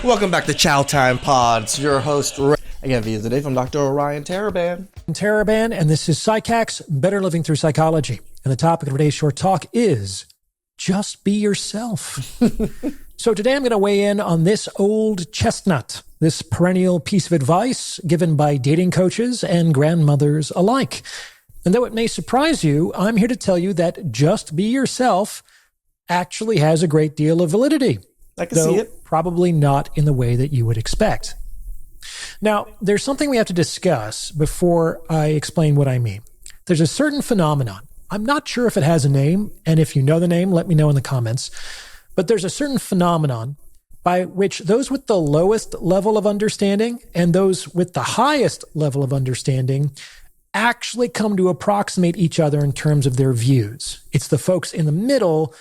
Welcome back to Chow Time Pods. Your host, again, via today from Dr. Orion Taraban. And this is psychacks, Better Living Through Psychology. And the topic of today's short talk is just be yourself. So today I'm going to weigh in on this old chestnut, this perennial piece of advice given by dating coaches and grandmothers alike. And though it may surprise you, I'm here to tell you that just be yourself actually has a great deal of validity. I can see it. Probably not in the way that you would expect. Now, there's something we have to discuss before I explain what I mean. There's a certain phenomenon. I'm not sure if it has a name, and if you know the name, let me know in the comments. But there's a certain phenomenon by which those with the lowest level of understanding and those with the highest level of understanding actually come to approximate each other in terms of their views. It's the folks in the middle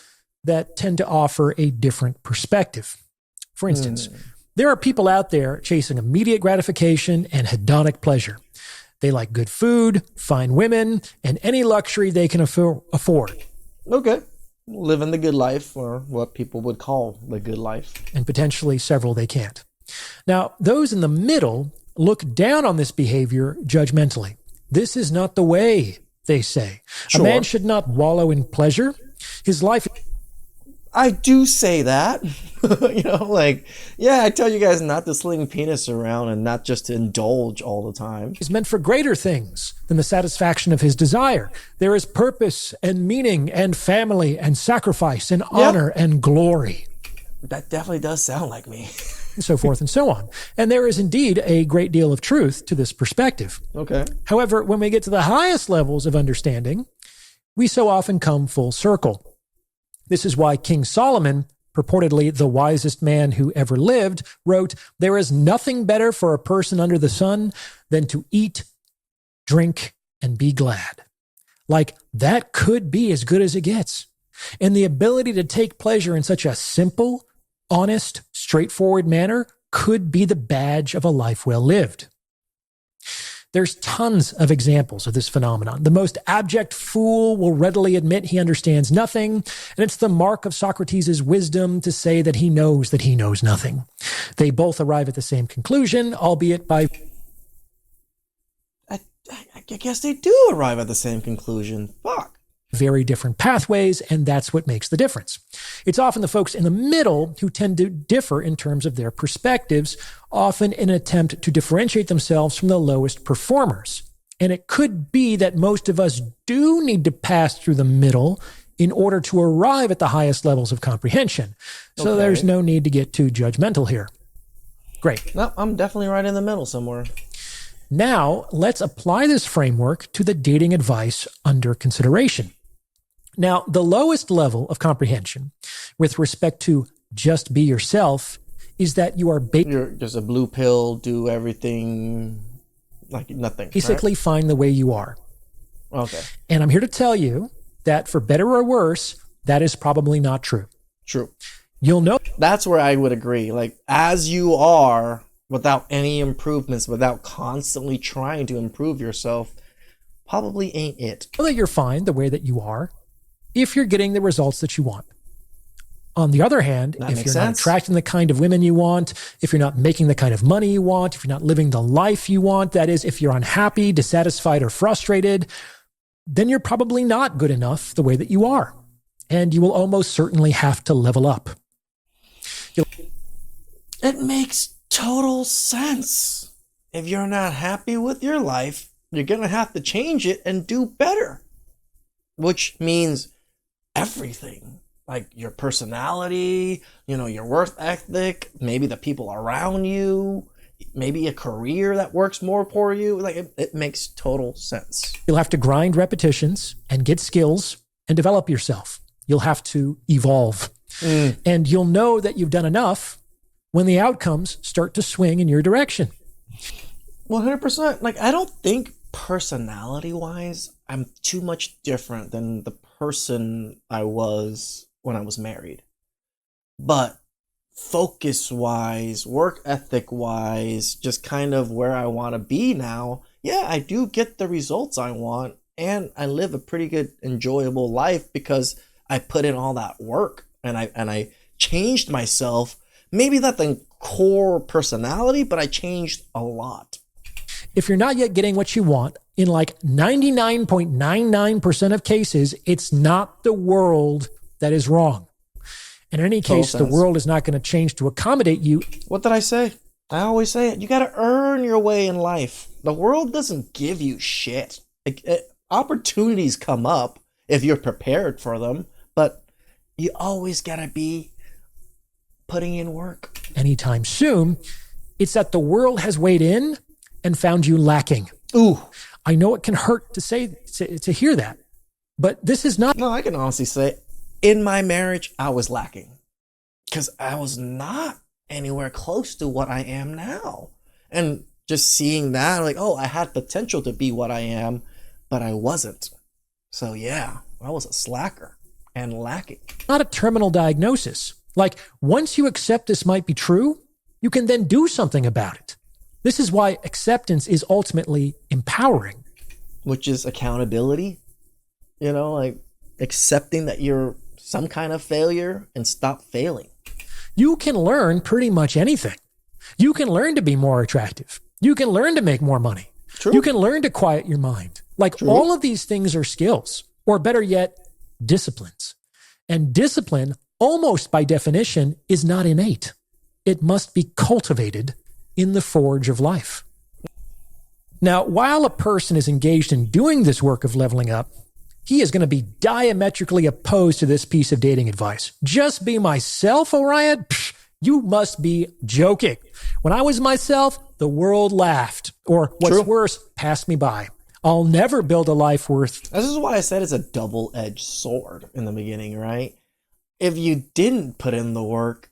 that tend to offer a different perspective. For instance, there are people out there chasing immediate gratification and hedonic pleasure. They like good food, fine women, and any luxury they can afford. Okay. Living the good life, or what people would call the good life. And potentially several they can't. Now, those in the middle look down on this behavior judgmentally. This is not the way, they say. Sure. A man should not wallow in pleasure. His life... I do say that, I tell you guys not to sling penis around and not just to indulge all the time. He's meant for greater things than the satisfaction of his desire. There is purpose and meaning and family and sacrifice and honor and glory. That definitely does sound like me. And so forth and so on. And there is indeed a great deal of truth to this perspective. Okay. However, when we get to the highest levels of understanding, we so often come full circle. This is why King Solomon, purportedly the wisest man who ever lived, wrote, "There is nothing better for a person under the sun than to eat, drink, and be glad." Like, that could be as good as it gets. And the ability to take pleasure in such a simple, honest, straightforward manner could be the badge of a life well lived. There's tons of examples of this phenomenon. The most abject fool will readily admit he understands nothing, and it's the mark of Socrates' wisdom to say that he knows nothing. They both arrive at the same conclusion, albeit by... I guess they do arrive at the same conclusion. Fuck. Very different pathways, and that's what makes the difference. It's often the folks in the middle who tend to differ in terms of their perspectives, often in an attempt to differentiate themselves from the lowest performers. And it could be that most of us do need to pass through the middle in order to arrive at the highest levels of comprehension. So There's no need to get too judgmental here. Great. No, I'm definitely right in the middle somewhere. Now, let's apply this framework to the dating advice under consideration. Now, the lowest level of comprehension with respect to just be yourself is that you are you're just a blue pill, do everything like nothing. Basically, right? Fine the way you are. Okay. And I'm here to tell you that for better or worse, that is probably not true. True. You'll know. That's where I would agree. Like, as you are, without any improvements, without constantly trying to improve yourself, probably ain't it. Know that you're fine the way that you are, if you're getting the results that you want. On the other hand, if you're not attracting the kind of women you want, if you're not making the kind of money you want, if you're not living the life you want, that is, if you're unhappy, dissatisfied, or frustrated, then you're probably not good enough the way that you are. And you will almost certainly have to level up. It makes total sense. If you're not happy with your life, you're going to have to change it and do better. Which means everything, like your personality, your work ethic, maybe the people around you, maybe a career that works more for you. Like, it makes total sense. You'll have to grind repetitions and get skills and develop yourself. You'll have to evolve. And you'll know that you've done enough when the outcomes start to swing in your direction. 100%. Like, I don't think personality-wise, I'm too much different than the person I was when I was married. But focus-wise, work ethic-wise, just kind of where I want to be now, yeah, I do get the results I want, and I live a pretty good, enjoyable life because I put in all that work, and I changed myself Maybe not the core personality, but I changed a lot. If you're not yet getting what you want, in like 99.99% of cases, it's not the world that is wrong. And in any case, the world is not going to change to accommodate you. What did I say? I always say it. You got to earn your way in life. The world doesn't give you shit. Opportunities come up if you're prepared for them, but you always got to be putting in work. Anytime soon, it's that the world has weighed in and found you lacking. Ooh. I know it can hurt to hear that, but this is not. No, I can honestly say in my marriage, I was lacking because I was not anywhere close to what I am now. And just seeing that, like, oh, I had potential to be what I am, but I wasn't. So yeah, I was a slacker and lacking. Not a terminal diagnosis. Like, once you accept this might be true, you can then do something about it. This is why acceptance is ultimately empowering. Which is accountability. Like accepting that you're some kind of failure and stop failing. You can learn pretty much anything. You can learn to be more attractive. You can learn to make more money. True. You can learn to quiet your mind. Like, True. all of these things are skills, or better yet, disciplines. And discipline, almost by definition, is not innate. It must be cultivated in the forge of life. Now, while a person is engaged in doing this work of leveling up, he is going to be diametrically opposed to this piece of dating advice. Just be myself, Orion? Psh, you must be joking. When I was myself, the world laughed. Or what's True. worse, passed me by. I'll never build a life worth. This is why I said it's a double-edged sword in the beginning, right? If you didn't put in the work,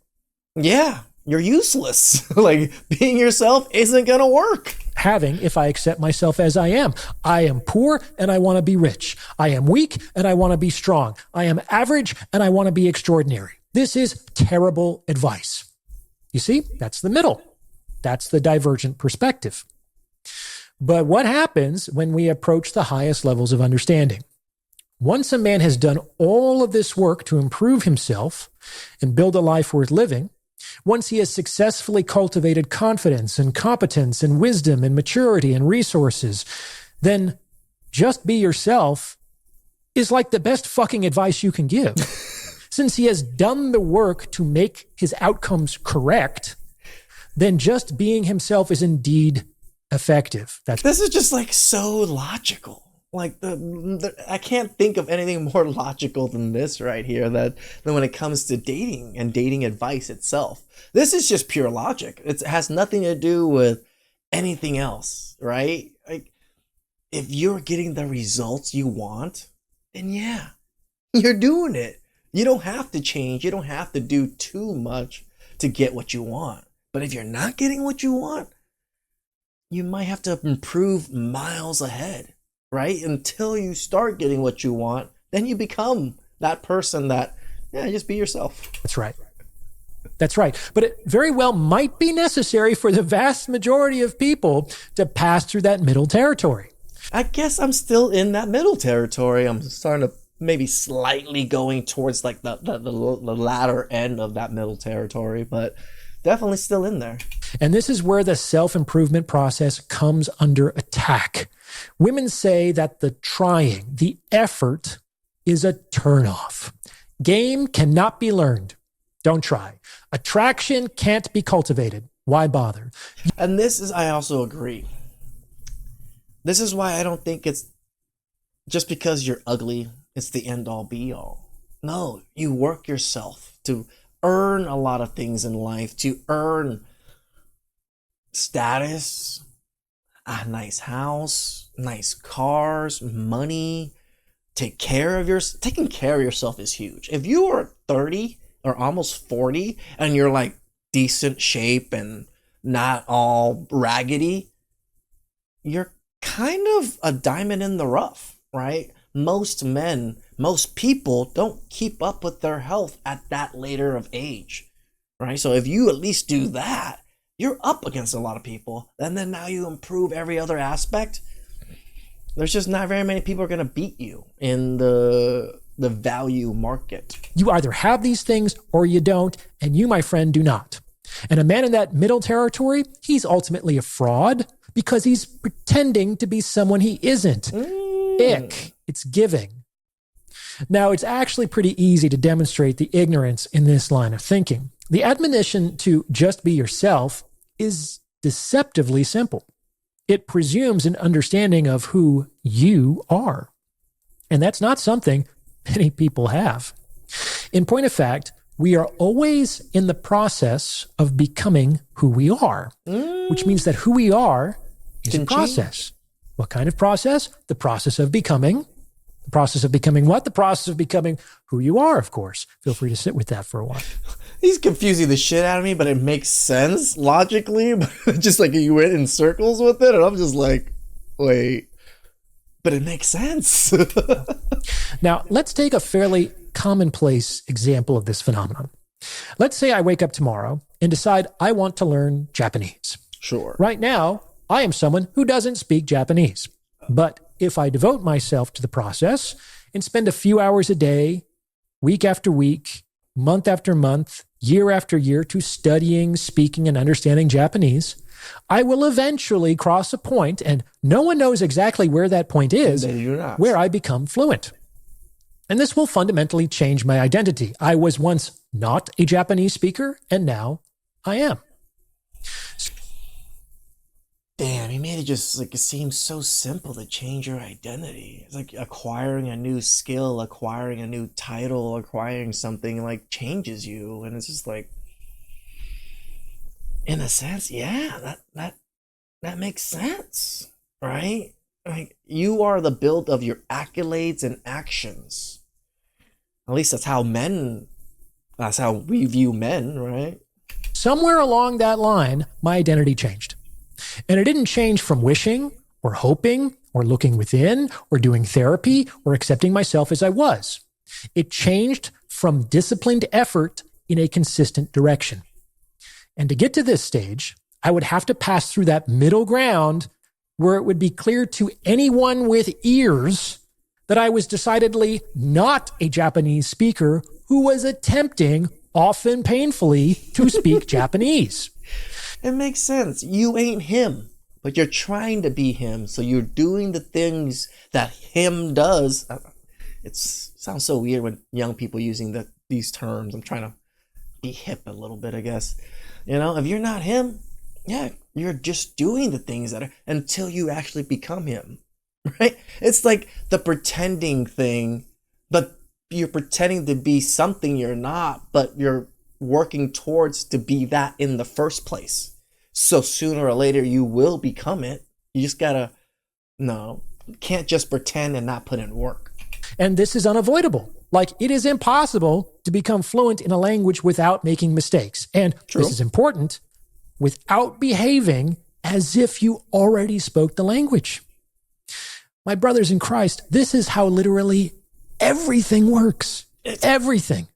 yeah, you're useless. Like, being yourself isn't going to work. Having, if I accept myself as I am. I am poor and I want to be rich. I am weak and I want to be strong. I am average and I want to be extraordinary. This is terrible advice. You see, that's the middle. That's the divergent perspective. But what happens when we approach the highest levels of understanding? Once a man has done all of this work to improve himself and build a life worth living, once he has successfully cultivated confidence and competence and wisdom and maturity and resources, then just be yourself is like the best fucking advice you can give. Since he has done the work to make his outcomes correct, then just being himself is indeed effective. This is just like so logical. Like I can't think of anything more logical than this right here than when it comes to dating and dating advice itself. This is just pure logic. It has nothing to do with anything else, right? Like, if you're getting the results you want, then yeah, you're doing it. You don't have to change. You don't have to do too much to get what you want. But if you're not getting what you want, you might have to improve miles ahead, right? Until you start getting what you want, then you become that person that, yeah, just be yourself. That's right. That's right. But it very well might be necessary for the vast majority of people to pass through that middle territory. I guess I'm still in that middle territory. I'm starting to maybe slightly going towards like the latter end of that middle territory, but definitely still in there. And this is where the self-improvement process comes under attack. Women say that the trying, the effort, is a turnoff. Game cannot be learned. Don't try. Attraction can't be cultivated. Why bother? And I also agree. This is why I don't think it's just because you're ugly, it's the end all be all. No, you work yourself to earn a lot of things in life, to earn status, a nice house, nice cars, money. Taking care of yourself is huge. If you are 30 or almost 40 and you're like decent shape and not all raggedy, you're kind of a diamond in the rough, right? Most people don't keep up with their health at that later of age, right? So if you at least do that, you're up against a lot of people. And then now you improve every other aspect. There's just not very many people are going to beat you in the value market. You either have these things or you don't, and you, my friend, do not. And a man in that middle territory, he's ultimately a fraud because he's pretending to be someone he isn't. Ick. It's giving. Now, it's actually pretty easy to demonstrate the ignorance in this line of thinking. The admonition to just be yourself is deceptively simple. It presumes an understanding of who you are. And that's not something many people have. In point of fact, we are always in the process of becoming who we are, which means that who we are is a process. Change. What kind of process? The process of becoming. The process of becoming what? The process of becoming who you are, of course. Feel free to sit with that for a while. He's confusing the shit out of me, but it makes sense logically. But just like you went in circles with it, and I'm just like, wait, but it makes sense. Now, let's take a fairly commonplace example of this phenomenon. Let's say I wake up tomorrow and decide I want to learn Japanese. Sure. Right now, I am someone who doesn't speak Japanese. But if I devote myself to the process and spend a few hours a day, week after week, month after month, year after year to studying, speaking, and understanding Japanese, I will eventually cross a point, and no one knows exactly where that point is, where I become fluent. And this will fundamentally change my identity. I was once not a Japanese speaker, and now I am. Damn, he made it just like it seems so simple to change your identity. It's like acquiring a new skill, acquiring a new title, acquiring something like changes you, and it's just like, in a sense, yeah, that makes sense, right? Like you are the build of your accolades and actions. At least that's how we view men, right? Somewhere along that line, my identity changed. And it didn't change from wishing or hoping or looking within or doing therapy or accepting myself as I was. It changed from disciplined effort in a consistent direction. And to get to this stage, I would have to pass through that middle ground where it would be clear to anyone with ears that I was decidedly not a Japanese speaker who was attempting, often painfully, to speak Japanese. It makes sense. You ain't him, but you're trying to be him. So you're doing the things that him does. It sounds so weird when young people using these terms. I'm trying to be hip a little bit, I guess. You know, if you're not him, yeah, you're just doing the things that are until you actually become him, right? It's like the pretending thing, but you're pretending to be something you're not, but you're working towards to be that in the first place. So sooner or later you will become it. You just gotta, you can't just pretend and not put in work. And this is unavoidable. Like it is impossible to become fluent in a language without making mistakes. And True. This is important, without behaving as if you already spoke the language. My brothers in Christ, this is how literally everything works. Everything.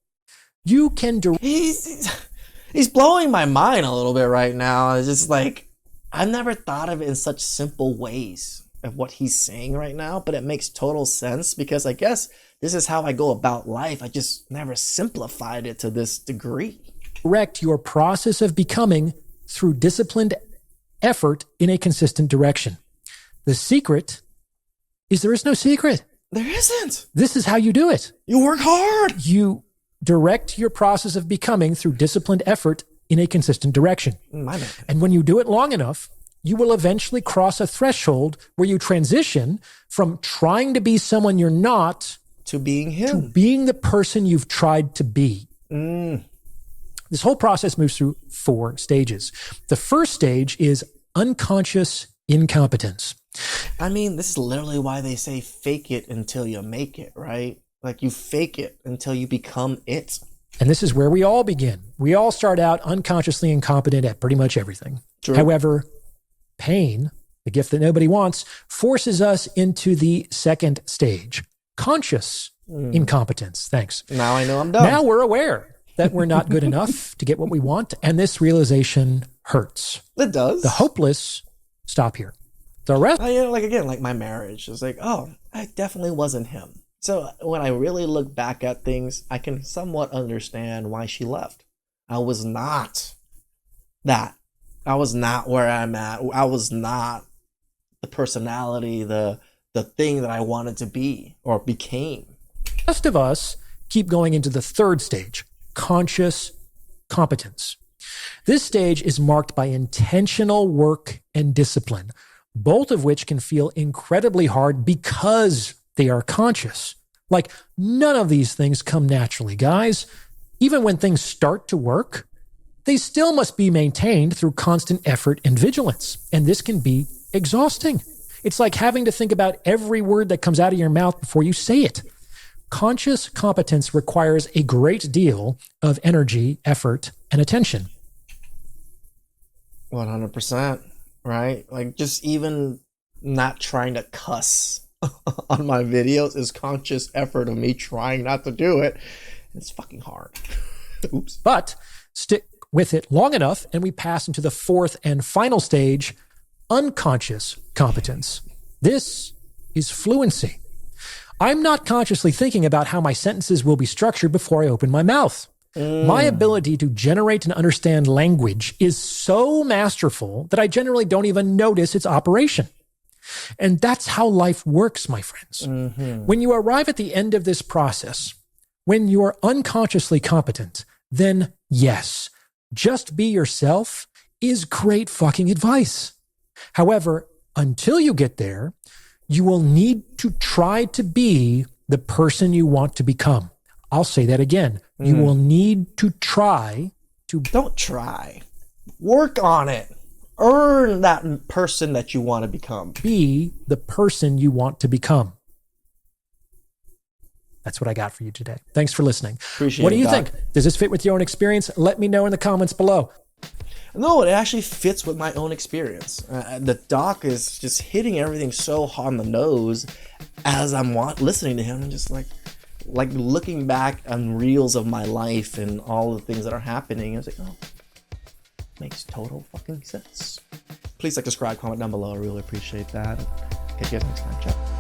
You can He's blowing my mind a little bit right now. It's just like, I've never thought of it in such simple ways of what he's saying right now, but it makes total sense because I guess this is how I go about life. I just never simplified it to this degree. Direct your process of becoming through disciplined effort in a consistent direction. The secret is there is no secret. There isn't. This is how you do it. You work hard. You direct your process of becoming through disciplined effort in a consistent direction. And when you do it long enough, you will eventually cross a threshold where you transition from trying to be someone you're not to being him, to being the person you've tried to be. This whole process moves through 4 stages. The first stage is unconscious incompetence. I mean, this is literally why they say fake it until you make it, right? Like you fake it until you become it. And this is where we all begin. We all start out unconsciously incompetent at pretty much everything. True. However, pain, the gift that nobody wants, forces us into the second stage, conscious incompetence. Thanks. Now I know I'm done. Now we're aware that we're not good enough to get what we want, and this realization hurts. It does. The hopeless stop here. The rest... like my marriage. It's like, oh, I definitely wasn't him. So when I really look back at things, I can somewhat understand why she left. I was not that. I was not where I'm at. I was not the personality, the thing that I wanted to be or became. The rest of us keep going into the third stage, conscious competence. This stage is marked by intentional work and discipline, both of which can feel incredibly hard because they are conscious. Like, none of these things come naturally, guys. Even when things start to work, they still must be maintained through constant effort and vigilance. And this can be exhausting. It's like having to think about every word that comes out of your mouth before you say it. Conscious competence requires a great deal of energy, effort, and attention. 100%, right? Like, just even not trying to cuss on my videos is conscious effort of me trying not to do it. It's fucking hard. Oops. But stick with it long enough and we pass into the fourth and final stage, unconscious competence. This is fluency. I'm not consciously thinking about how my sentences will be structured before I open my mouth. My ability to generate and understand language is so masterful that I generally don't even notice its operation. And that's how life works, my friends. When you arrive at the end of this process, when you're unconsciously competent, then yes, just be yourself is great fucking advice. However, until you get there, you will need to try to be the person you want to become. I'll say that again. You will need to try to... Don't try. Work on it. Earn that person that you want to become. Be the person you want to become. That's what I got for you today. Thanks for listening. Appreciate what do it, you Doc. think? Does this fit with your own experience? Let me know in the comments below. No, it actually fits with my own experience. The doc is just hitting everything so on the nose as I'm listening to him, and just like looking back on reels of my life and all the things that are happening. I was like, oh, makes total fucking sense. Please like, subscribe, comment down below. I really appreciate that. Catch you guys next time. Ciao.